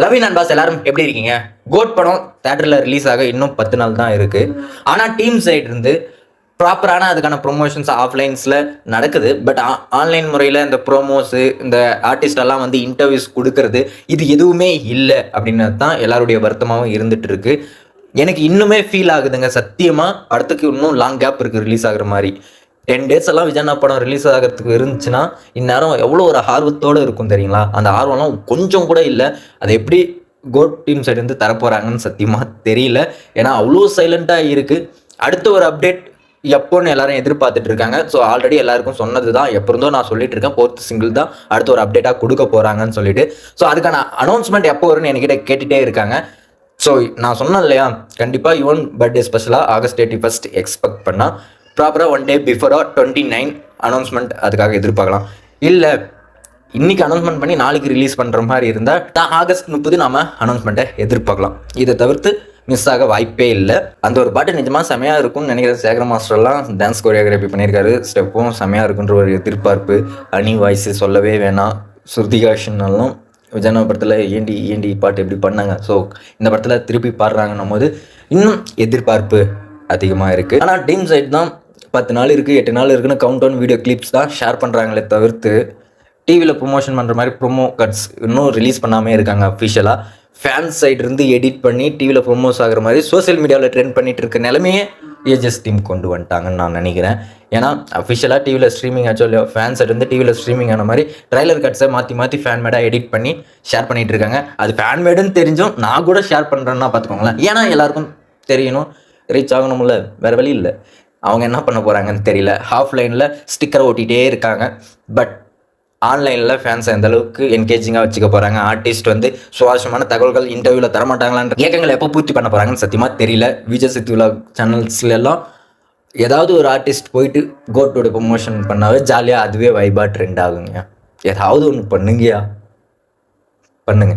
Love நண்பாஸ் எல்லாரும் எப்படி இருக்கீங்க? கோட் படம் தியேட்டர்ல ரிலீஸ் ஆக இன்னும் 10 நாள் தான் இருக்கு. ஆனா டீம் சைடு இருந்து ப்ராப்பரான அதுக்கான ப்ரொமோஷன்ஸ் ஆஃப்லைன்ஸ்ல நடக்குது. பட் ஆன்லைன் முறையில் இந்த ப்ரோமோஸ் இந்த ஆர்டிஸ்ட் எல்லாம் வந்து இன்டர்வியூஸ் கொடுக்கறது இது எதுவுமே இல்லை அப்படின்னு தான் எல்லாருடைய வருத்தமாகவும் இருந்துட்டு இருக்கு. எனக்கு இன்னுமே ஃபீல் ஆகுதுங்க சத்தியமா. படத்துக்கு இன்னும் லாங் கேப் இருக்கு ரிலீஸ் ஆகுற மாதிரி. 10 days எல்லாம் விஜயண்ணா படம் ரிலீஸ் ஆகிறதுக்கு இருந்துச்சுன்னா இந்நேரம் எவ்வளோ ஒரு ஆர்வத்தோடு இருக்கும் தெரியுங்களா? அந்த ஆர்வம்லாம் கொஞ்சம் கூட இல்லை. அதை எப்படி கோட் டீம் சைடு வந்து தரப்போகிறாங்கன்னு சத்தியமாக தெரியல. ஏன்னா அவ்வளோ சைலண்ட்டாக இருக்குது. அடுத்த ஒரு அப்டேட் எப்போன்னு எல்லாரும் எதிர்பார்த்துட்டு இருக்காங்க. ஸோ ஆல்ரெடி எல்லாருக்கும் சொன்னது தான், எப்போ இருந்தோ நான் சொல்லிட்டு இருக்கேன், 4th சிங்கிள் தான் அடுத்த ஒரு அப்டேட்டாக கொடுக்க போகிறாங்கன்னு சொல்லிட்டு. ஸோ அதுக்கான அனௌன்ஸ்மெண்ட் எப்போ வரும்னு என்கிட்ட கேட்டுகிட்டே இருக்காங்க. ஸோ நான் சொன்னேன் இல்லையா, கண்டிப்பாக யுவன் பர்த்டே ஸ்பெஷலாக August 31 எக்ஸ்பெக்ட் பண்ணால் ப்ராப்பராக 1 day பிஃபோராக 29 அனௌன்ஸ்மெண்ட் அதுக்காக எதிர்பார்க்கலாம். இல்லை இன்னைக்கு அனௌன்ஸ்மெண்ட் பண்ணி நாளைக்கு ரிலீஸ் பண்ணுற மாதிரி இருந்தால் August 30 நாம் அனௌன்ஸ்மெண்ட்டை எதிர்பார்க்கலாம். இதை தவிர்த்து மிஸ் ஆக வாய்ப்பே இல்லை. அந்த ஒரு பாட்டு நிஜமாக செமையாக இருக்கும்னு நினைக்கிறேன். சேகர மாஸ்டர்லாம் டான்ஸ் கோரியோகிராஃபி பண்ணியிருக்காரு. ஸ்டெப்பும் செமையாக இருக்குன்ற ஒரு எதிர்பார்ப்பு. அனி வாய்ஸு சொல்லவே வேணாம். ஸ்ருதிகாஷன்னாலும் விஜயண்ணா படத்தில் ஏண்டி பாட்டு எப்படி பண்ணாங்க. ஸோ இந்த படத்தில் திருப்பி பாடுறாங்கன்னும் போது இன்னும் எதிர்பார்ப்பு அதிகமாக இருக்குது. ஆனால் டீம் சைட் தான் 10 நாள் இருக்குது 8 நாள் இருக்குன்னு கவுண்ட் டவுன் வீடியோ கிளிப்ஸ் தான் ஷேர் பண்ணுறாங்களே தவிர்த்து டிவியில் ப்ரொமோஷன் பண்ணுற மாதிரி ப்ரொமோ கட்ஸ் இன்னும் ரிலீஸ் பண்ணாமே இருக்காங்க. அஃபிஷியலாக ஃபேன்ஸ் சைடு இருந்து எடிட் பண்ணி டிவியில் ப்ரொமோஸ் ஆகிற மாதிரி சோசியல் மீடியாவில் ட்ரெண்ட் பண்ணிட்டு இருக்க நிலைமையே ஏஜஸ் டீம் கொண்டு வந்துட்டாங்கன்னு நான் நினைக்கிறேன். ஏன்னா அஃபிஷியலாக டிவியில் ஸ்ட்ரீமிங் ஆச்சோ இல்லையோ, ஃபேன்ஸ் சைடு இருந்து டிவியில் ஸ்ட்ரீமிங் ஆன மாதிரி ட்ரைலர் கட்ஸை மாற்றி ஃபேன் மேடாக எடிட் பண்ணி ஷேர் பண்ணிட்டு இருக்காங்க. அது ஃபேன் மேடுன்னு தெரிஞ்சும் நான் கூட ஷேர் பண்ணுறேன்னா பார்த்துக்கோங்களேன். ஏன்னா எல்லாருக்கும் தெரியணும், ரீச் ஆகணும்ல, வேறு வழி இல்லை. அவங்க என்ன பண்ண போகிறாங்கன்னு தெரியல. ஆஃப்லைனில் ஸ்டிக்கரை ஓட்டிகிட்டே இருக்காங்க. பட் ஆன்லைனில் ஃபேன்ஸ் எந்த அளவுக்கு என்கேஜிங்காக வச்சுக்க போகிறாங்க, ஆர்டிஸ்ட் வந்து சுவாரஸ்யமான தகவல்கள் இன்டர்வியூவில் தரமாட்டாங்களான்ற ஏக்கங்களை எப்போ பூர்த்தி பண்ண போகிறாங்கன்னு சத்தியமாக தெரியல. விஜய் சித்து விலாக் சேனல்ஸ்லாம் ஏதாவது ஒரு ஆர்டிஸ்ட் போயிட்டு கோட்டோட ப்ரொமோஷன் பண்ணாவே ஜாலியாக அதுவே வைபாக ட்ரெண்ட் ஆகுங்க. ஏதாவது ஒன்று பண்ணுங்கயா, பண்ணுங்க.